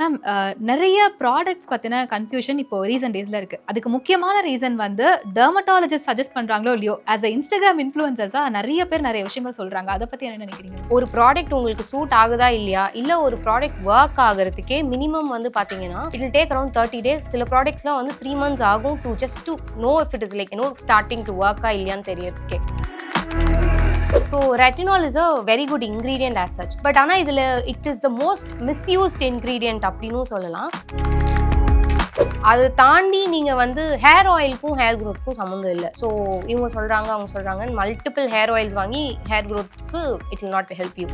Ma'am நிறைய products பற்றின confusion இப்போ ரீசன்ட் டேஸில் இருக்குது. அதுக்கு முக்கியமான ரீசன் வந்து டெர்மட்டாலஜிஸ்ட் சஜஸ்ட் பண்ணுறாங்களோ இல்லையோ, ஆஸ் அ இன்ஸ்டாகிராம் இன்ஃப்ளூயன்சர்ஸாக நிறைய பேர் நிறைய விஷயங்கள் சொல்கிறாங்க. அதை பற்றி என்ன நினைக்கிறீங்க? ஒரு ப்ராடக்ட் உங்களுக்கு சூட் ஆகுதா இல்லையா, இல்லை ஒரு ப்ராடக்ட் ஒர்க் ஆகிறதுக்கே மினிமம் வந்து பார்த்தீங்கன்னா it will take around 30 days. சில ப்ராடக்ட்ஸ்லாம் வந்து 3 months ஆகும் to just to know if it is like starting to ஒர்க்கா இல்லையான்னு தெரியறதுக்கே. So retinol is a very good ingredient as such. But ஆனா இதுல it is the most misused ingredient அப்படின்னு சொல்லலாம். அதை தாண்டி நீங்க வந்து ஹேர் ஆயிலுக்கும் ஹேர் க்ரோத்துக்கும் சம்மந்தம் இல்லை. ஸோ இவங்க சொல்றாங்க அவங்க சொல்றாங்க மல்டிபிள் ஹேர் ஆயில்ஸ் வாங்கி ஹேர் க்ரோத்துக்கு it will not help you.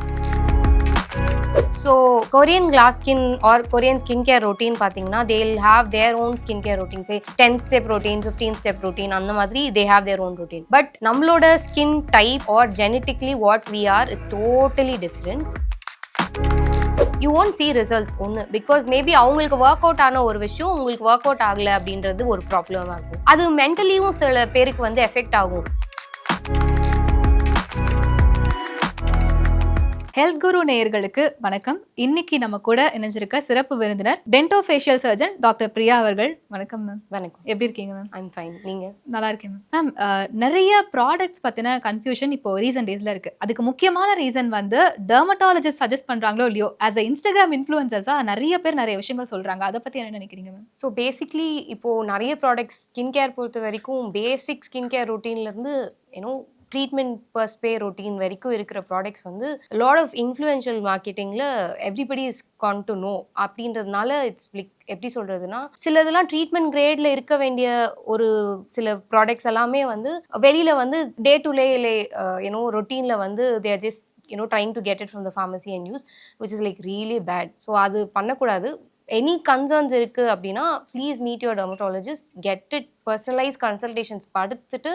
So Korean glass skin or Korean skin care routine பார்த்தீங்கன்னா they will have their own skin care routine. Say 10 step routine, 15 step routine, அந்த மாதிரி they have their own routine. But நம்மளோட skin type or genetically what we are is totally different. You won't see results ஒன்று because maybe அவங்களுக்கு work out ஆன ஒரு விஷயம் உங்களுக்கு work out ஆகலை அப்படின்றது ஒரு ப்ராப்ளமாக இருக்கும். அது மென்டலியும் சில பேருக்கு வந்து எஃபெக்ட் ஆகும். ஹெல்த் குரு நேயர்களுக்கு வணக்கம். இன்னைக்கு நம்ம கூட இணைஞ்சிருக்க சிறப்பு விருந்தினர் டென்டோஃபேஷியல் சர்ஜன் டாக்டர் பிரியா அவர்கள். வணக்கம் மேம். வணக்கம். எப்படி இருக்கீங்க மேம்? I'm fine. நீங்க? நல்லா இருக்கேன் மேம். மேம் நிறைய ப்ராடக்ட்ஸ் பத்தின கன்ஃபியூஷன் இப்போ ரீசன்ட் டேஸ்ல இருக்கு. அதுக்கு முக்கியமான ரீசன் வந்து டெர்மட்டாலஜிஸ்ட் சஜஸ்ட் பண்றாங்களோ இல்லையோ, ஆஸ் அ இன்ஸ்டாகிராம் இன்ஃப்ளூயன்சர்ஸா நிறைய பேர் நிறைய விஷயங்கள் சொல்றாங்க. அதை பத்தி என்ன நினைக்கிறீங்க மேம்? ஸோ பேசிக்லி இப்போ நிறைய ப்ராடக்ட்ஸ் ஸ்கின் கேர் பொறுத்த வரைக்கும் பேசிக் ஸ்கின் கேர் ரொட்டீன்ல இருந்து ட்ரீட்மெண்ட் பர் ஸ்பே ரொட்டீன் வரைக்கும் இருக்கிற ப்ராடக்ட்ஸ் வந்து லாட் ஆஃப் இன்ஃப்ளூயன்ஷியல் மார்க்கெட்டிங்கில் everybody is gonna know அப்படின்றதுனால இட்ஸ் லைக் எப்படி சொல்கிறதுனா சிலதெல்லாம் ட்ரீட்மெண்ட் கிரேடில் இருக்க வேண்டிய ஒரு சில ப்ராடக்ட்ஸ் எல்லாமே வந்து வெளியில் வந்து டே டு டே ரொட்டீனில் வந்து they are just trying to get it from the pharmacy and use, which is like really bad. So அது பண்ணக்கூடாது. எனி கன்சர்ன்ஸ் இருக்குது அப்படின்னா please meet your dermatologist, get it personalise consultations படுத்துட்டு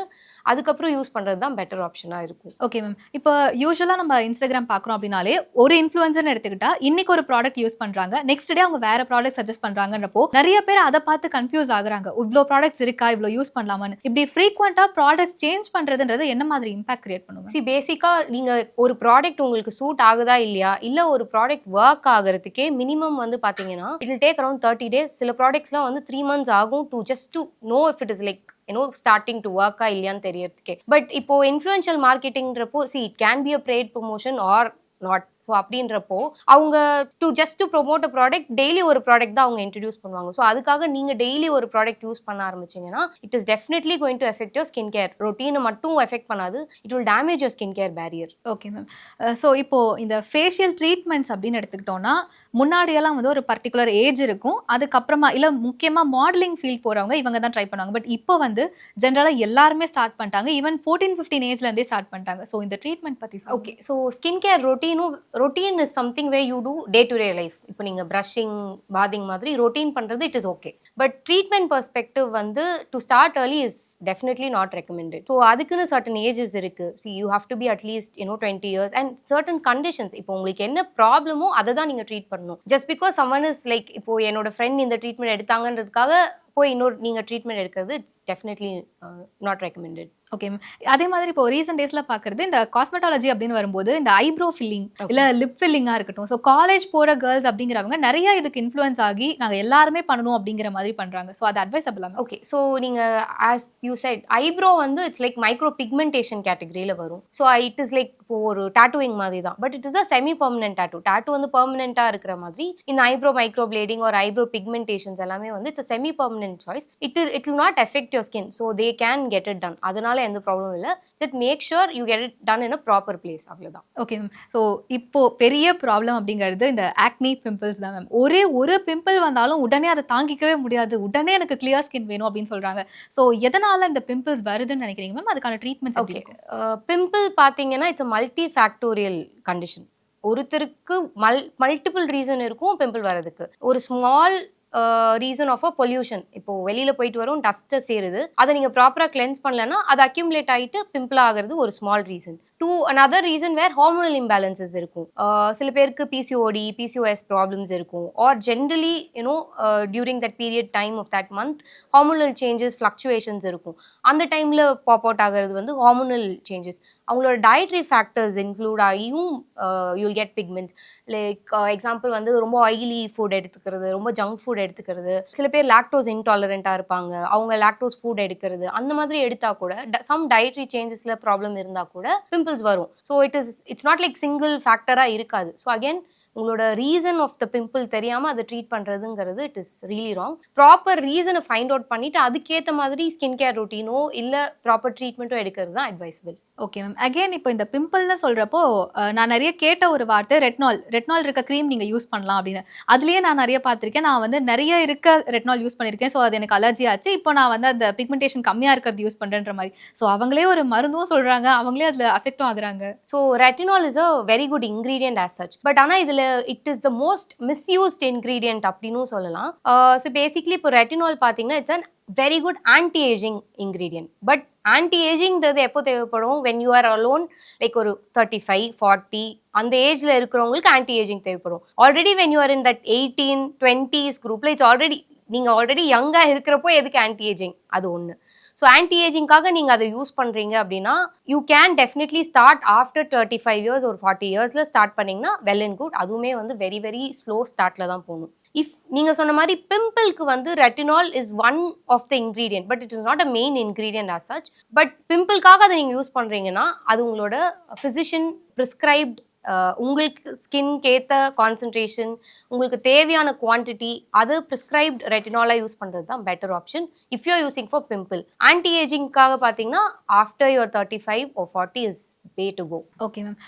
அதுக்கப்புறம் யூஸ் பண்ணுறது தான் பெட்டர் ஆப்ஷனாக இருக்கும். Okay ma'am. இப்போ யூஸ்வலாக நம்ம இன்ஸ்டாகிராம் பார்க்குறோம் அப்படின்னாலே ஒரு இன்ஃப்ளூயன்சர்னு எடுத்துக்கிட்டா இன்னைக்கு ஒரு ப்ராடக்ட் யூஸ் பண்ணுறாங்க, நெக்ஸ்ட் டே அவங்க வேற ப்ராடக்ட் சஜஸ்ட் பண்ணுறாங்கன்றப்போ நிறைய பேர் அதை பார்த்து கன்ஃபியூஸ் ஆகுறாங்க. இவ்வளோ ப்ராடக்ட்ஸ் இருக்கா, இவ்வளோ யூஸ் பண்ணலாமான்னு. இப்படி ஃப்ரீக்வெண்ட்டாக ப்ராடக்ட்ஸ் சேஞ்ச் பண்ணுறதுன்றது என்ன மாதிரி இம்பாக்ட் கிரியேட் பண்ணுவோம்? சி பேசிக்காக நீங்கள் ஒரு ப்ராடக்ட் உங்களுக்கு சூட் ஆகுதா இல்லையா, இல்லை ஒரு ப்ராடக்ட் ஒர்க் ஆகிறதுக்கே மினிமம் வந்து பார்த்தீங்கன்னா it will take around 30 days. சில ப்ராடக்ட்ஸ்லாம் வந்து 3 months ஆகும் to just to know if it is like starting to ஒர்க்கா இல்லையான்னு தெரியறதுக்கே. பட் இப்போ இன்ஃப்ளூயன்ஷியல் மார்க்கெட்டிங்கிறப்போ it can be a paid promotion or not. So அப்படின்றப்போ அவங்க just to promote a product daily ஒரு ப்ராடக்ட் தான் அவங்க இன்ட்ரடியூஸ் பண்ணுவாங்க. ஸோ அதுக்காக நீங்கள் டெய்லி ஒரு ப்ராடக்ட் யூஸ் பண்ண ஆரம்பிச்சிங்கன்னா it is definitely going to effect your skin care ரொட்டீனை மட்டும் எஃபெக்ட் பண்ணாது, it will damage your skin care barrier. Okay ma'am. So இப்போ இந்த ஃபேஷியல் ட்ரீட்மெண்ட்ஸ் அப்படின்னு எடுத்துக்கிட்டோம்னா முன்னாடியெல்லாம் வந்து ஒரு பர்டிகுலர் ஏஜ் இருக்கும், அதுக்கப்புறமா இல்லை முக்கியமாக மாடலிங் ஃபீல்ட் போகிறவங்க இவங்க தான் ட்ரை பண்ணுவாங்க. பட் இப்போ வந்து ஜென்ரலாக எல்லாருமே ஸ்டார்ட் பண்ணிட்டாங்க, ஈவன் 14-15 ஏஜ்லேருந்தே ஸ்டார்ட் பண்ணிட்டாங்க. ஸோ இந்த ட்ரீட்மெண்ட் பற்றி okay. So skin care routine is something way you do day to day life. இப்போ நீங்கள் ப்ரஷிங் பாதிங் மாதிரி ரொட்டீன் பண்ணுறது it is okay. But treatment perspective வந்து to start early is definitely not recommended. So அதுக்குன்னு certain ages இருக்கு. See you have to be at least 20 years and certain conditions. இப்போ உங்களுக்கு என்ன ப்ராப்ளமோ அதை தான் நீங்கள் ட்ரீட் பண்ணணும். Just because someone is like இப்போ என்னோட ஃப்ரெண்ட் இந்த ட்ரீட்மெண்ட் எடுத்தாங்கன்றதுக்காக போய் நீங்கள் ட்ரீட்மெண்ட் எடுக்கிறது it's definitely not recommended. Okay. அதே மாதிரி இப்போ ரீசெண்ட் டேஸ்ல பாக்குறது இந்த காஸ்மெட்டாலஜி அப்படின்னு வரும்போது இந்த ஐப்ரோ ஃபில்லிங் இல்ல லிப் ஃபில்லிங்கா இருக்கட்டும், ஸோ காலேஜ் போற கேர்ள்ஸ் அப்படிங்கிறவங்க நிறைய இதுக்கு இன்ஃப்ளூயன்ஸ் ஆகி நாங்க எல்லாருமே பண்ணணும் அப்படிங்கிற மாதிரி பண்றாங்க. ஸோ அது அட்வைசபிளா? ஓகே. ஸோ நீங்க ஆஸ் யூ செட் ஐப்ரோ வந்து இட்ஸ் லைக் மைக்ரோ பிக்மெண்டேஷன் கேட்டகரியில வரும். ஸோ இட் இஸ் லைக் இப்போ ஒரு டாட்டூயிங் மாதிரி தான். But it is a semi permanent tattoo வந்து பெர்மனண்டா இருக்கிற மாதிரி இந்த ஐப்ரோ மைக்ரோ பிளேடிங் ஒரு ஐப்ரோ பிக்மெண்டேஷன்ஸ் எல்லாமே வந்து it's semi permanent choice. It will not effect your skin. So they can get it done. அதனால எந்த ப்ராப்ளம் இல்லை. Just make sure you get it done in a proper place. அவ்வளவுதான். Okay ma'am. So இப்போ பெரிய problem அப்படிங்கிறது இந்த acne pimples தான் ma'am. ஒரு பிம்பிள் வந்தாலும் உடனே அதை தாங்கிக்கவே முடியாது, உடனே எனக்கு கிளியர் ஸ்கின் வேணும் அப்படின்னு சொல்றாங்க. ஸோ எதனால இந்த பிம்பிள்ஸ் வருதுன்னு நினைக்கிறீங்க மேம்? அதுக்கான ட்ரீட்மெண்ட்? ஓகே. பிம்பிள் பார்த்தீங்கன்னா இட்ஸ் மல்டி ஃபேக்டோரியல் கண்டிஷன். ஒருத்தருக்கு மல்டிபிள் ரீசன் இருக்கும் பிம்பிள் வரதுக்கு. ஒரு small reason of a pollution. இப்போ வெளியில போயிட்டு வரும் டஸ்ட் சேருது, அதை நீங்க ப்ராப்பரா கிளென்ஸ் பண்ணலன்னா அது அக்யூமுலேட் ஆகிட்டு பிம்பிள் ஆகிறது ஒரு small reason. to another reason where hormonal imbalances இருக்கும். சில பேருக்கு PCOD, PCOS problems இருக்கும். Or generally, during that period time of that month, hormonal changes, fluctuations இருக்கும். அந்த டைம்ல பாப் அவுட் ஆகிறது வந்து hormonal changes. அவங்களோட dietary factors include ஆகியும் you'll get pigments. Like example வந்து ரொம்ப ஆயிலி ஃபுட் எடுத்துக்கிறது, ரொம்ப ஜங்க் ஃபுட் எடுத்துக்கிறது, சில பேர் லாக்டோஸ் இன்டாலரண்ட்டாக இருப்பாங்க, அவங்க லாக்டோஸ் ஃபுட் எடுக்கிறது, அந்த மாதிரி எடுத்தா கூட சம் டயட்ரி சேஞ்சஸ்ல ப்ராப்ளம் இருந்தால் கூட பிம்பிள்ஸ் வரும். So it's not like single ஃபேக்டராக இருக்காது. ஸோ அகெயின் உங்களோட ரீசன் ஆஃப் த பிம்பிள் தெரியாமல் அதை ட்ரீட் பண்ணுறதுங்கிறது it is really wrong. Proper ரீசனை ஃபைண்ட் அவுட் பண்ணிவிட்டு அதுக்கேற்ற மாதிரி ஸ்கின் கேர் ரொட்டீனோ இல்லை ப்ராப்பர் ட்ரீட்மெண்ட்டோ எடுக்கிறது தான் அட்வைசபிள். Okay ma'am. அகெயின் இப்போ இந்த பிம்பிள்னு சொல்கிறப்போ நான் நிறைய கேட்ட ஒரு வார்த்தை ரெட்னால் இருக்க க்ரீம் நீங்கள் யூஸ் பண்ணலாம் அப்படின்னு. அதுலேயே நான் நிறைய பார்த்துருக்கேன். நான் வந்து நிறைய இருக்க ரெட்னால் யூஸ் பண்ணியிருக்கேன். ஸோ அது எனக்கு அலர்ஜி ஆச்சு. இப்போ நான் வந்து அந்த பிக்மெண்டேஷன் கம்மியாக இருக்கிறது யூஸ் பண்ணுறேன்ற மாதிரி. ஸோ அவங்களே ஒரு மருந்தும் சொல்கிறாங்க, அவங்களே அதில் அஃபெக்டும் ஆகுறாங்க. So retinol is a very good ingredient as such. But ஆனால் இதில் it is the most misused ingredient அப்படின்னு சொல்லலாம். ஸோ பேசிக்லி இப்போ ரெட்டினால் பார்த்தீங்கன்னா it's an very good anti aging ingredient. But ஆன்டி-ஏஜிங்கிறது எப்போ தேவைப்படும்? When you are alone, like ஒரு 35, 40 அந்த ஏஜ்ல இருக்கிறவங்களுக்கு ஆன்டி-ஏஜிங் தேவைப்படும். Already when you are in that 18, 20s குரூப்ல இட்ஸ் ஆல்ரெடி நீங்கள் ஆல்ரெடி யங்காக இருக்கிறப்போ எதுக்கு ஆன்டி-ஏஜிங்? அது ஒன்று. ஸோ ஆன்டி-ஏஜிங்காக நீங்கள் அதை யூஸ் பண்ணுறீங்க அப்படின்னா you can definitely start after 35 years ஒரு 40 இயர்ஸில் ஸ்டார்ட் பண்ணிங்கன்னா வெல் அண்ட் குட். அதுவுமே வந்து வெரி வெரி ஸ்லோ ஸ்டார்ட்டில் தான் போகணும். இஃப் நீங்கள் சொன்ன மாதிரி பிம்பிளுக்கு வந்து retinol is one of the ingredient, but it is not a main ingredient as such. But பிம்பிளுக்காக அதை நீங்கள் யூஸ் பண்ணுறீங்கன்னா அது உங்களோட ஃபிசிஷியன் ப்ரிஸ்கிரைப்ட், உங்களுக்கு ஸ்கின்க்கு ஏற்ற கான்சன்ட்ரேஷன், உங்களுக்கு தேவையான குவான்டிட்டி, அது ப்ரிஸ்கிரைப்ட் ரெட்டினாலாக யூஸ் பண்ணுறது தான் better option if you are using for pimple. ஆன்டி-ஏஜிங்காக பார்த்தீங்கன்னா after your 35 or 40 is way to go. Okay ma'am.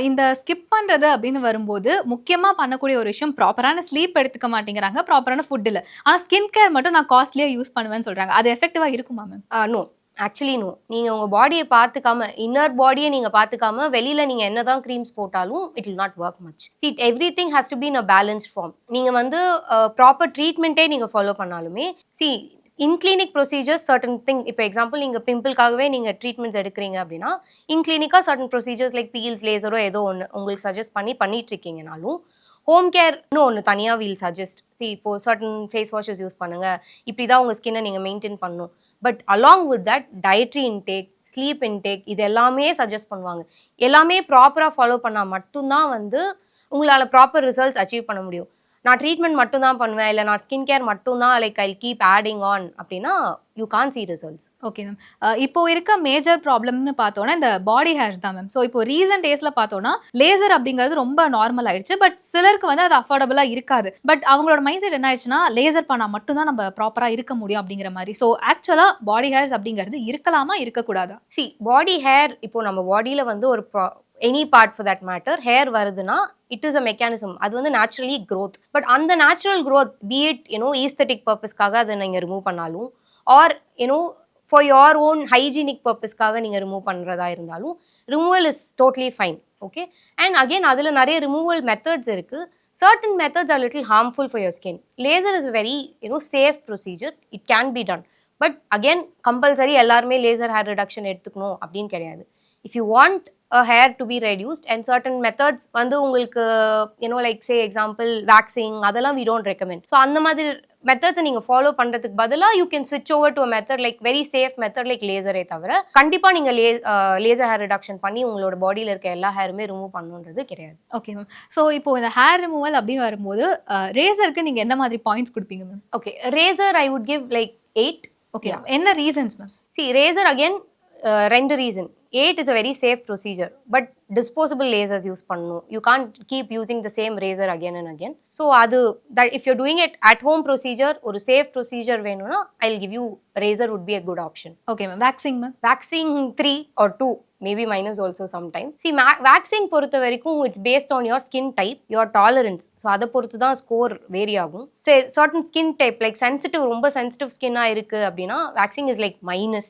இந்த ஸ்கிப் பண்ணுறது அப்படின்னு வரும்போது முக்கியமாக பண்ணக்கூடிய ஒரு விஷயம், ப்ராப்பரான ஸ்லீப் எடுத்துக்க மாட்டேங்கிறாங்க, ப்ராப்பரான ஃபுட் இல்லை. ஆனால் ஸ்கின் கேர் மட்டும் நான் காஸ்ட்லியாக யூஸ் பண்ணுவேன்னு சொல்கிறாங்க. அது எஃபெக்டிவாக இருக்குமா மேம்? No, actually no. நீங்கள் உங்கள் பாடியை பார்த்துக்காம, இன்னர் பாடியை நீங்கள் பார்த்துக்காம வெளியில் நீங்கள் என்ன தான் க்ரீம்ஸ் போட்டாலும் it will not work much. See, every thing has to be in a balanced form. நீங்கள் வந்து ப்ராப்பர் ட்ரீட்மெண்ட்டே நீங்கள் ஃபாலோ பண்ணாலுமே, see in clinic procedures certain thing, இப்போ எக்ஸாம்பிள் நீங்கள் பிம்பிள்காகவே நீங்கள் ட்ரீட்மெண்ட்ஸ் எடுக்கிறீங்க அப்படின்னா இன் கிளினிக்காக சர்டன் ப்ரொசீஜர்ஸ் லைக் பீல்ஸ், லேசரோ ஏதோ ஒன்று உங்களுக்கு சஜஸ்ட் பண்ணிட்டு இருக்கீங்கனாலும் ஹோம் கேர்னு ஒன்று தனியாக வீல் சஜஸ்ட். சி, இப்போது சர்டன் ஃபேஸ் வாஷஸ் யூஸ் பண்ணுங்கள், இப்படி தான் உங்கள் ஸ்கின்னை நீங்கள் மெயின்டைன் பண்ணணும். But along with that dietary intake, sleep intake, இது எல்லாமே சஜஸ்ட் பண்ணுவாங்க. எல்லாமே ப்ராப்பராக ஃபாலோ பண்ணால் மட்டும்தான் வந்து உங்களால் ப்ராப்பர் ரிசல்ட்ஸ் அச்சீவ் பண்ண முடியும். நான் ட்ரீட்மெண்ட் மட்டும் தான் பண்ணுவேன், இல்லை நான் ஸ்கின் கேர் மட்டும் தான் like I keep adding on அப்படின்னா you can see results. Okay ma'am. இப்போ இருக்க மேஜர் ப்ராப்ளம்னு பார்த்தோன்னா இந்த பாடி ஹேர்ஸ் தான் மேம். ஸோ இப்போ ரீசன்ட் டேஸில் பார்த்தோன்னா லேசர் அப்படிங்கிறது ரொம்ப நார்மல் ஆயிடுச்சு. பட் சிலருக்கு வந்து அது அஃபோர்டபுளாக இருக்காது. பட் அவங்களோட மைண்ட் செட் என்ன ஆயிடுச்சுன்னா லேசர் பண்ணால் மட்டும்தான் நம்ம ப்ராப்பராக இருக்க முடியும் அப்படிங்கிற மாதிரி. ஸோ ஆக்சுவலாக பாடி ஹேர்ஸ் அப்படிங்கிறது இருக்கலாமா, இருக்கக்கூடாதா? சி, பாடி ஹேர் இப்போ நம்ம பாடியில் வந்து ஒரு any part for that matter hair வருதுன்னா இட் இஸ் அ மெக்கானிசம். அது வந்து நேச்சுரலி க்ரோத். பட் அந்த நேச்சுரல் க்ரோத் பீட் ஈஸ்தட்டிக் பர்பஸ்க்காக அதை நீங்கள் ரிமூவ் பண்ணாலும் or for your own hygienic பர்பஸ்க்காக நீங்கள் ரிமூவ் பண்ணுறதா இருந்தாலும் removal is totally fine. Okay. And again அதில் நிறைய ரிமூவல் மெத்தட்ஸ் இருக்குது. Certain methods are little harmful for your skin. Laser is very safe procedure. It can be done. But again compulsory எல்லாருமே laser hair reduction எடுத்துக்கணும் அப்படின்னு கிடையாது. If you want a hair to be reduced and certain methods வந்து உங்களுக்கு like say example waxing அதெல்லாம் we don't recommend. So அந்த மாதிரி மெத்தட்ஸை நீங்கள் ஃபாலோ பண்ணுறதுக்கு பதிலாக யூ கேன் ஸ்விட்ச் over to a method like very safe method like லேசரே தவிர கண்டிப்பாக நீங்கள் லேசர் ஹேர் ரிடக்ஷன் பண்ணி உங்களோட பாடியில் இருக்க எல்லா ஹேருமே ரிமூவ் பண்ணணுன்றது கிடையாது. Okay ma'am. ஸோ இப்போ இந்த ஹேர் ரிமூவல் அப்படின்னு வரும்போது ரேசருக்கு நீங்கள் எந்த மாதிரி பாயிண்ட்ஸ் கொடுப்பீங்க ma'am? Okay, razor I would give like 8. Okay, என்ன reasons ma'am? See, razor again ரெண்டு reason. 8 is a very safe procedure, but disposable lasers use பண்ணணும். You can't keep using the same razor again and again. So that if you're doing it at home procedure ஒரு safe procedure வேணும்னா I'll give you razor would be a good option. Okay ma'am. Waxing ma'am? Waxing 3 or 2, maybe minus also sometime. See, waxing பொறுத்த வரைக்கும் it's based on your skin type, your tolerance. So அதை பொறுத்து தான் score vary ஆகும். Say certain skin type like sensitive, ரொம்ப sensitive skin இருக்கு அப்படின்னா waxing is like minus.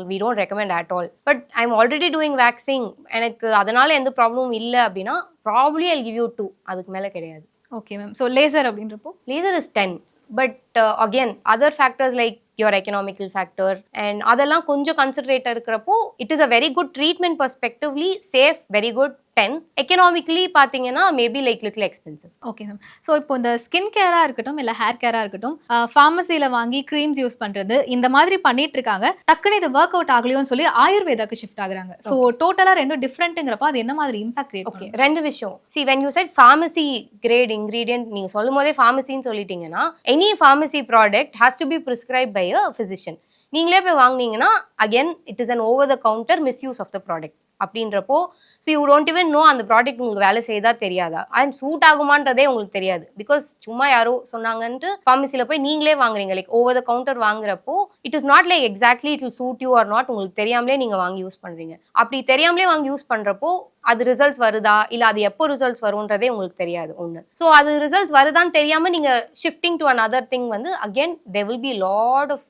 we don't recommend at all. But I'm already doing waxing. எனக்கு அதனால எந்த ப்ராப்ளமும் இல்லை அப்படின்னா probably I'll give you 2. அதுக்கு மேலே கிடையாது. Okay ma'am. ஸோ லேசர் அப்படின்றப்போ? Laser is 10. But again, other factors like your economical factor and அதெல்லாம் கொஞ்சம் கன்சிடரேட் இருக்கிறப்போ it is a very good treatment perspectively safe, very good 10. Economically பார்த்தீங்கன்னா maybe like little expensive. Okay ma'am. So இப்போ இந்த skin கேரா இருக்கட்டும் இல்லை hair கேரா இருக்கட்டும் ஃபார்மசியில் வாங்கி க்ரீம்ஸ் யூஸ் பண்றது இந்த மாதிரி பண்ணிட்டு இருக்காங்க. டக்குனு இது ஒர்க் அவுட் ஆகலையோன்னு சொல்லி ஆயுர்வேதாக்கு ஷிஃப்ட் ஆகுறாங்க. ஸோ டோட்டலா ரெண்டும் டிஃப்ரெண்ட்ங்கிறப்ப அது என்ன மாதிரி இம்பாக்ட் கிரியேட் ஓகே ரெண்டு விஷயம். See when you said pharmacy grade ingredient நீங்க சொல்லும் போதே ஃபார்மசின்னு சொல்லிட்டீங்கன்னா any pharmacy product has to be prescribe by a physician. நீங்களே போய் வாங்கினீங்கன்னா again it is an over the counter misuse of the product அப்படின்றப்போ so you don't even know அந்த ப்ராடக்ட் உங்களுக்கு வேலை செய்தா தெரியாதா அண்ட் சூட் ஆகுமான்றதே உங்களுக்கு தெரியாது. பிகாஸ் சும்மா யாரோ சொன்னாங்கன்ட்டு ஃபார்மசியில் போய் நீங்களே வாங்குறீங்க. லைக் ஓவர் த கவுண்டர் வாங்குறப்போ it is not like exactly it will suit you or not. உங்களுக்கு தெரியாமலே நீங்கள் வாங்கி யூஸ் பண்ணுறீங்க. அப்படி தெரியாமலே வாங்கி யூஸ் பண்ணுறப்போ அது ரிசல்ட்ஸ் வருதா இல்லை அது எப்போ ரிசல்ட்ஸ் வரும்ன்றதே உங்களுக்கு தெரியாது ஒன்று. ஸோ அது ரிசல்ட்ஸ் வருதான்னு தெரியாமல் நீங்கள் ஷிஃப்டிங் டு அனதர் திங் வந்து again there will be lot of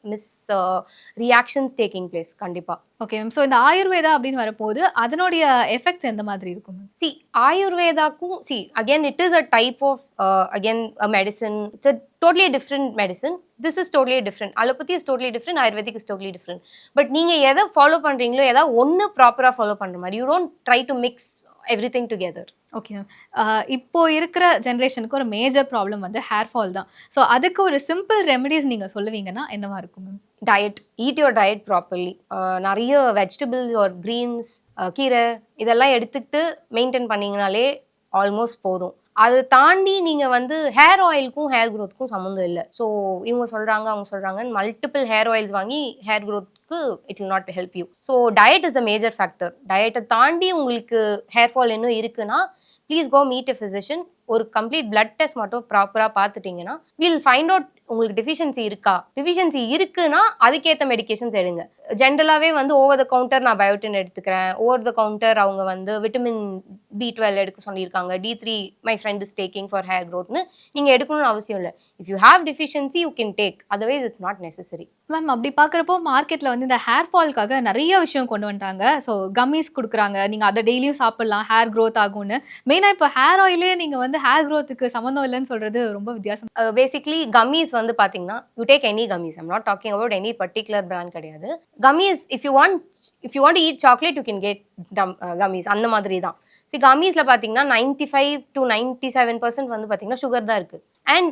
reactions taking place கண்டிப்பாக. Okay ma'am. ஸோ இந்த ஆயுர்வேதா அப்படின்னு வரப்போது அதனுடைய எஃபெக்ட்ஸ் எந்த மாதிரி இருக்கும்? சி ஆயுர்வேதாக்கும் see again it is a type of again a medicine. It's a totally different medicine. This is totally different. Allopathy is totally different. Ayurvedic is totally different. But நீங்க எதை ஃபாலோ பண்றீங்களோ ஏதாவது ஒன்று ப்ராப்பராக ஃபாலோ பண்ற மாதிரி you don't try to mix everything together. Okay ma'am. இப்போ இருக்கிற ஜென்ரேஷனுக்கு ஒரு மேஜர் ப்ராப்ளம் வந்து ஹேர் ஃபால் தான். ஸோ அதுக்கு ஒரு சிம்பிள் ரெமெடிஸ் நீங்கள் சொல்லுவீங்கன்னா என்னவா இருக்கும் ma'am? Diet, eat your diet properly. நிறைய வெஜிடபிள்ஸ் ஒரு க்ரீன்ஸ் கீரை இதெல்லாம் எடுத்துக்கிட்டு மெயின்டைன் பண்ணிங்கனாலே ஆல்மோஸ்ட் போதும். அதை தாண்டி நீங்கள் வந்து ஹேர் ஆயிலுக்கும் ஹேர் க்ரோத்துக்கும் சம்மந்தம் இல்லை. ஸோ இவங்க சொல்கிறாங்க அவங்க சொல்கிறாங்கன்னு மல்டிபிள் ஹேர் ஆயில்ஸ் வாங்கி ஹேர் க்ரோத்துக்கு it will not help you. So diet is a major factor. டயட்டை தாண்டி உங்களுக்கு ஹேர் ஃபால் இன்னும் இருக்குன்னா please go meet a physician. ஒரு கம்ப்ளீட் பிளட் டெஸ்ட் மட்டும் ப்ராப்பராக பார்த்துட்டிங்கன்னா வில் ஃபைண்ட் அவுட் உங்களுக்கு டெஃபிஷியன்சி இருக்கா. டெஃபிஷியன்சி இருக்குன்னா அதுக்கேற்ற மெடிக்கேஷன்ஸ் எடுங்க. ஜென்ரலாகவே வந்து ஓவர் த கவுண்டர் நான் பயோட்டின் எடுத்துக்கிறேன், ஓவர் த கவுண்டர் அவங்க வந்து விட்டமின் B12 எடுக்க சொல்லியிருக்காங்க, D3 my friend is taking for hair க்ரோத்னு நீங்கள் எடுக்கணும்னு அவசியம் இல்லை. If you have deficiency you can take, otherwise it's not necessary. Ma'am அப்படி பார்க்குறப்போ மார்க்கெட்டில் வந்து இந்த ஹேர் ஃபால்க்காக நிறைய விஷயம் கொண்டு வந்துட்டாங்க. ஸோ கம்மிஸ் கொடுக்குறாங்க, நீங்கள் அதை டெய்லியும் சாப்பிட்லாம் ஹேர் க்ரோத் ஆகும்னு. மெயினாக இப்போ ஹேர் ஆயிலே நீங்கள் வந்து ஹேர் க்ரோத்துக்கு சம்மந்தம் இல்லைன்னு சொல்கிறது ரொம்ப வித்தியாசம். பேசிக்லி கம்மிஸ் வந்து பார்த்தீங்கன்னா you take any gummies. I'm not talking about any particular brand கிடையாது. Gummies if you want to eat chocolate you can get gummies அந்த மாதிரி தான். சி கம்மிஸில் பார்த்தீங்கன்னா 95 to 97% வந்து பார்த்தீங்கன்னா சுகர் தான் இருக்குது. அண்ட்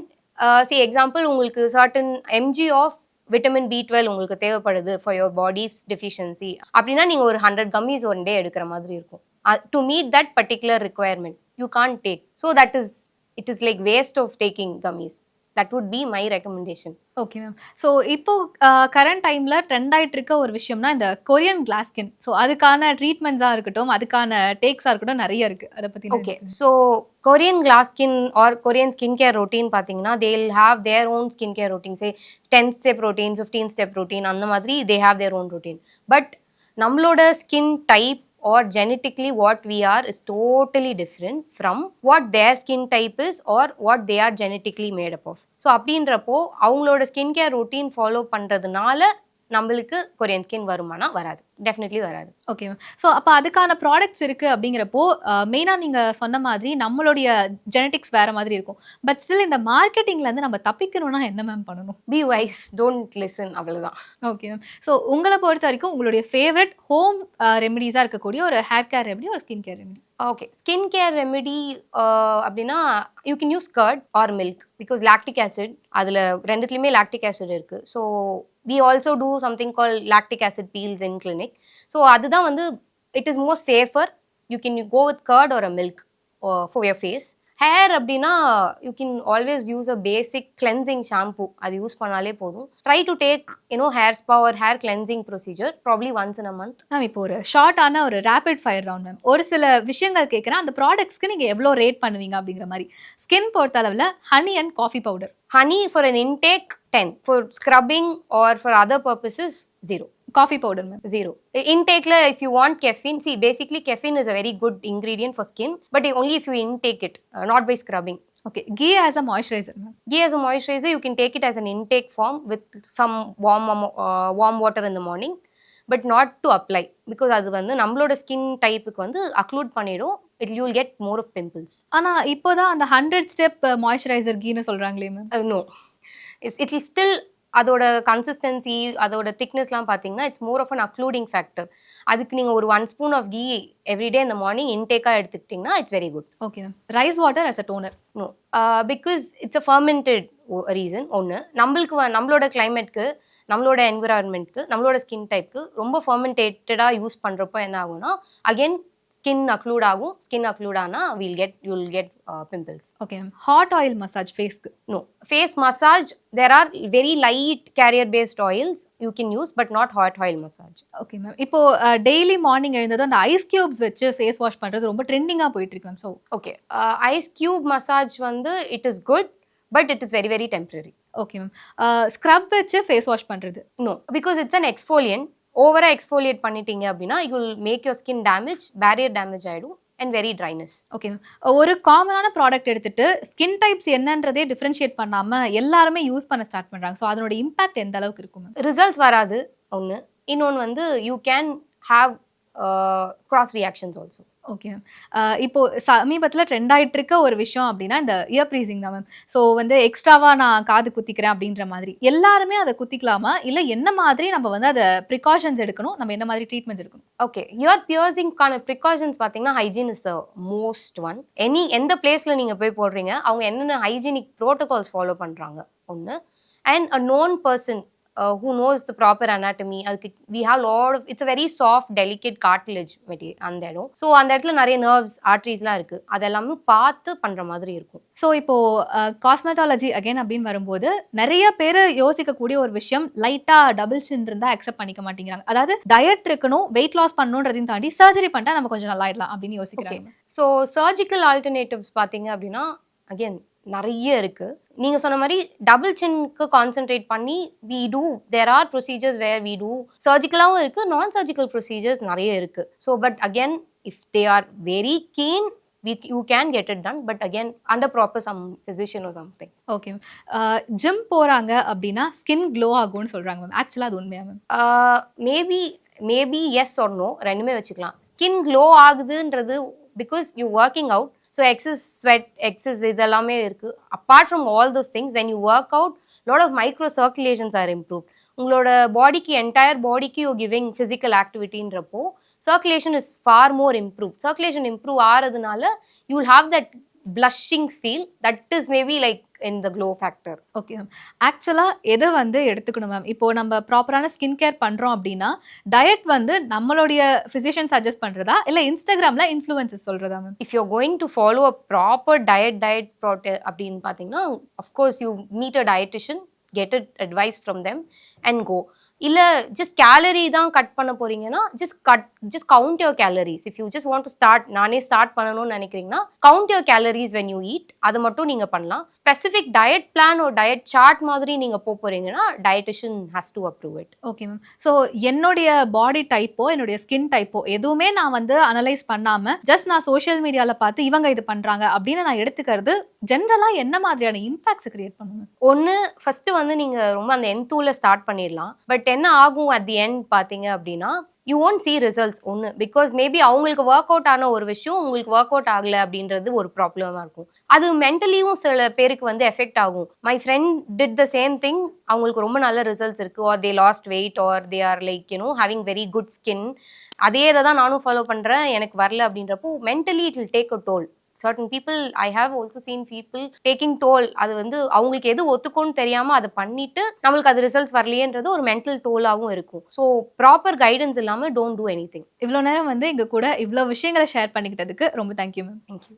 சி எக்ஸாம்பிள் உங்களுக்கு certain mg of vitamin B12 உங்களுக்கு தேவைப்படுது ஃபார் யுவர் பாடிஸ் டெஃபிஷியன்சி அப்படின்னா நீங்கள் ஒரு 100 கம்மிஸ் ஒன் டே எடுக்கிற மாதிரி இருக்கும். To meet that particular requirement you can't take. So that is it is like waste of taking gummies. That would be my recommendation. Okay ma'am. So இப்போ current டைமில் trend ஆகிட்டு இருக்க ஒரு விஷயம்னா இந்த கொரியன் கிளாஸ் ஸ்கின். ஸோ அதுக்கான ட்ரீட்மெண்ட்ஸாக இருக்கட்டும் அதுக்கான டேக்ஸாக இருக்கட்டும் நிறைய இருக்குது. அதை பற்றி okay. So Korean glass skin or Korean skin care routine பார்த்தீங்கன்னா they will have their own skin care routine. say 10 step routine, 15 step routine அந்த மாதிரி they have their own routine. But நம்மளோட skin type or genetically what we are is totally different from what their skin type is or what they are genetically made up of. So அப்படின்றப்போ அவங்களோட skin care routine follow பண்ணுறதுனால நம்மளுக்கு Korean skin வருமானா வராது, definitely வராது. Okay ma'am. So அப்போ அதுக்கான products இருக்குது அப்படிங்கிறப்போ மெயினாக நீங்கள் சொன்ன மாதிரி நம்மளுடைய ஜெனட்டிக்ஸ் வேறு மாதிரி இருக்கும். பட் ஸ்டில் இந்த மார்க்கெட்டிங்லேருந்து நம்ம தப்பிக்கணும்னா என்ன மேம் பண்ணணும்? பி வைஸ், டோன்ட் லிசன், அவ்வளோதான். Okay ma'am. ஸோ உங்களை பொறுத்த வரைக்கும் உங்களுடைய ஃபேவரட் ஹோம் ரெமெடிஸாக இருக்கக்கூடிய ஒரு ஹேர் கேர் ரெமெடி ஒரு skin care remedy? Okay, skin care remedy அப்படின்னா you can use curd or milk because lactic acid அதில் ரெண்டுத்துலேயுமே லாக்டிக் ஆசிட் இருக்குது. So we also do something called lactic acid peels in clinic. So அதுதான் வந்து it is more safer. You can go with curd or a milk for your face. Hair அப்படின்னா you can always use a basic cleansing shampoo. அது use பண்ணாலே போதும். Try to take hair spa or hair cleansing procedure probably once in a month. Ma'am இப்போ ஒரு ஷார்ட்டான ஒரு rapid fire round ma'am. ஒரு சில விஷயங்கள் கேட்குறேன், அந்த ப்ராடக்ட்ஸ்க்கு நீங்கள் எவ்வளோ ரேட் பண்ணுவீங்க அப்படிங்கிற மாதிரி. ஸ்கின் பொறுத்த அளவில் honey and coffee powder. Honey for an intake 10, for scrubbing or for other purposes 0. Coffee powder ma'am 0. Intake la if you want caffeine, see basically caffeine is a very good ingredient for skin, but only if you intake it, not by scrubbing. Okay, ghee as a moisturizer ma'am. Ghee as a moisturizer you can take it as an intake form with some warm water in the morning, but not to apply because adu vandu nammaloda skin type ku vandu occlude pannidum. You will get more of pimples. ஆனா இப்போதான் அந்த 100 step moisturizer ghee னு சொல்றாங்களே மேம். No, it will still அதோட consistency அதோட திக்னஸ்லாம் பார்த்தீங்கன்னா it's more of an occluding factor. அதுக்கு நீங்கள் ஒரு 1 ஸ்பூன் ஆஃப் கீ எவ்ரிடே இந்த மார்னிங் இன்டேக்காக எடுத்துக்கிட்டிங்கன்னா it's very good. Okay ma'am. Rice water as a toner? No, because it's a fermented reason. ஒன்று, நம்மளோட கிளைமேட்க்கு, நம்மளோட என்விரான்மெண்ட்க்கு, நம்மளோட ஸ்கின் டைப்க்கு ரொம்ப ஃபர்மெண்டேட்டடாக யூஸ் பண்ணுறப்போ என்ன ஆகும்னா அகெயின் ஸ்கின் அக்ளூட் ஆகும். ஸ்கின் அக்ளூட் ஆனால் you'll get pimples. Okay ma'am. Hot oil massage ஃபேஸ்க்கு? No, face massage there are very light carrier based oils you can use but not hot oil massage. Okay ma'am. இப்போ daily morning எழுந்ததும் அந்த ice cubes வச்சு face wash பண்றது ரொம்ப ட்ரெண்டிங்கா போயிட்டு இருக்கு ma'am. So okay, ice cube massage வந்து it is good but it is very very temporary. Okay ma'am. Scrub வச்சு ஃபேஸ் வாஷ் பண்றது? No, because it's an exfoliant. ஓவரா எக்ஸ்ஃபோலியேட் பண்ணிட்டீங்க அப்படின்னா you will make your skin damage, barrier damage ஆயிடும் and very dryness. Okay ma'am. ஒரு காமனான product எடுத்துட்டு skin types என்னன்றதே differentiate பண்ணாம எல்லாருமே யூஸ் பண்ண ஸ்டார்ட் பண்றாங்க. ஸோ அதனோட இம்பாக்ட் எந்த அளவுக்கு இருக்கும் மேம்? ரிசல்ட்ஸ் வராது ஒன்று. இன்னொன்று வந்து you can have cross reactions also. Okay ma'am. இப்போ சமீபத்தில் ட்ரெண்ட் ஆகிட்டு இருக்க ஒரு விஷயம் அப்படின்னா இந்த இயர் ப்ரீசிங் தான் மேம். ஸோ வந்து எக்ஸ்ட்ராவா நான் காது குத்திக்கிறேன் அப்படின்ற மாதிரி எல்லாருமே அதை குத்திக்கலாமா, இல்லை என்ன மாதிரி நம்ம வந்து அதை ப்ரிகாஷன்ஸ் எடுக்கணும், நம்ம என்ன மாதிரி ட்ரீட்மெண்ட்ஸ் எடுக்கணும்? ஓகே, இயர் பியர்சிங்கான ப்ரிகாஷன்ஸ் பார்த்தீங்கன்னா hygiene is the most one. எந்த பிளேஸில் நீங்கள் போய் போடுறீங்க அவங்க என்னென்ன ஹைஜீனிக் ப்ரோட்டோகால்ஸ் ஃபாலோ பண்ணுறாங்க ஒன்று. And a known person who knows the proper anatomy. அதுக்கு we have lot of, it's a very soft delicate cartilage material அந்த இடம். ஸோ அந்த இடத்துல நிறைய நர்வ்ஸ் ஆர்ட்ரிஸ்லாம் இருக்குது, அதெல்லாமே பார்த்து பண்ணுற மாதிரி இருக்கும். ஸோ இப்போ காஸ்மெட்டாலஜி அகைன் அப்படின்னு வரும்போது நிறைய பேர் யோசிக்கக்கூடிய ஒரு விஷயம், லைட்டாக டபுள் சின் இருந்தால் அக்செப்ட் பண்ணிக்க மாட்டேங்கிறாங்க. அதாவது டயட் இருக்கணும், வெயிட் லாஸ் பண்ணணுன்றதையும் தாண்டி சர்ஜரி பண்ணிட்டா நம்ம கொஞ்சம் நல்லா ஆயிடலாம் அப்படின்னு யோசிக்கிறாங்க. ஸோ சர்ஜிக்கல் ஆல்டர்னேட்டிவ்ஸ் பார்த்தீங்க அப்படின்னா அகெயின் நிறைய இருக்கு. நீங்க சொன்ன மாதிரி டபுள் சின்க்கு கான்சென்ட்ரேட் பண்ணி we do, there are procedures where we do சர்ஜிக்கலாகவும் இருக்கு, நான் சர்ஜிக்கல் ப்ரொசீஜர்ஸ் நிறைய இருக்கு. So but again if they are very keen you can get it done but again under proper some physician or something. Okay, gym போறாங்க அப்படின்னா skin glow ஆகும்னு சொல்றாங்க ma'am. ஆக்சுவலா அது உண்மையா ma'am? Maybe yes or no, ரெண்டுமே வச்சுக்கலாம். Skin glow ஆகுதுன்றது because you working out. So excess sweat, excess இதெல்லாமே இருக்குது. Apart from all those things when you work out lot of micro circulations are improved. உங்களோட பாடிக்கு என்டையர் பாடிக்கு you giving physical ஆக்டிவிட்டின்றப்போ circulation is far more improve. Circulation improve ஆகிறதுனால you will have that blushing feel, that is maybe like in the glow factor. Okay ma'am. ஆக்சுவலாக எதை வந்து எடுத்துக்கணும் ma'am? இப்போ நம்ம ப்ராப்பரான ஸ்கின் கேர் பண்ணுறோம் அப்படின்னா டயட் வந்து நம்மளுடைய ஃபிசிஷியன் சஜஸ்ட் பண்ணுறதா இல்லை இன்ஸ்டாகிராமில் இன்ஃப்ளூயன்சஸ் சொல்கிறதா மேம்? If you going to follow a proper diet அப்படின்னு பார்த்தீங்கன்னா of course you meet a dietitian, get at advice from them and go. இல்லை ஜஸ்ட் கேலரி தான் கட் பண்ண போறீங்கன்னா just count your calories. If you just want to start, நானே start பண்ணணும்னு நினைக்கிறீங்கன்னா count your calories when you eat, அதை மட்டும் நீங்கள் பண்ணலாம். ஸ்பெசிஃபிக் டயட் பிளான் ஒரு டயட் சார்ட் மாதிரி நீங்கள் போறீங்கன்னா dietitian has to approve it. Okay ma'am. So என்னுடைய பாடி டைப்போ என்னுடைய ஸ்கின் டைப்போ எதுவுமே நான் வந்து அனலைஸ் பண்ணாமல் ஜஸ்ட் நான் சோஷியல் மீடியாவில் பார்த்து இவங்க இது பண்ணுறாங்க அப்படின்னு நான் எடுத்துக்கிறது ஜென்ரலாக என்ன மாதிரியான இம்பாக்ட்ஸ் கிரியேட் பண்ணுவேன்? ஒன்று, ஃபர்ஸ்ட் வந்து நீங்கள் ரொம்ப அந்த என்தூல ஸ்டார்ட் பண்ணிடலாம். பட் என்ன ஆகும் அட் தி எண்ட் பார்த்தீங்க அப்படின்னா யூ ஒன்ட் சி ரிசல்ட்ஸ். ஒன்று பிகாஸ் மேபி அவங்களுக்கு ஒர்க் அவுட் ஆன ஒரு விஷயம் உங்களுக்கு ஒர்க் அவுட் ஆகலை அப்படின்றது ஒரு ப்ராப்ளமாக இருக்கும். அது மென்டலியும் சில பேருக்கு வந்து எஃபெக்ட் ஆகும். My friend did the same thing, அவங்களுக்கு ரொம்ப நல்ல ரிசல்ட்ஸ் இருக்குது, are they lost weight, are they are like you know having very good skin. அதே இதை தான் நானும் ஃபாலோ பண்ணுறேன், எனக்கு வரல அப்படின்றப்போ mentally it will take a toll. certain people, I have also seen people taking toll. அது வந்து அவங்களுக்கு எது ஒத்துக்கும்னு தெரியாமல் அதை பண்ணிட்டு நம்மளுக்கு அது ரிசல்ட்ஸ் வரலையேன்றது ஒரு மென்டல் டோலாகவும் இருக்கும். ஸோ ப்ராப்பர் கைடன்ஸ் இல்லாமல் டோன்ட் டூ எனி திங். இவ்வளோ நேரம் வந்து எங்கள் கூட இவ்வளோ விஷயங்களை ஷேர் பண்ணிக்கிட்டதுக்கு ரொம்ப தேங்க்யூ மேம். தேங்க்யூ.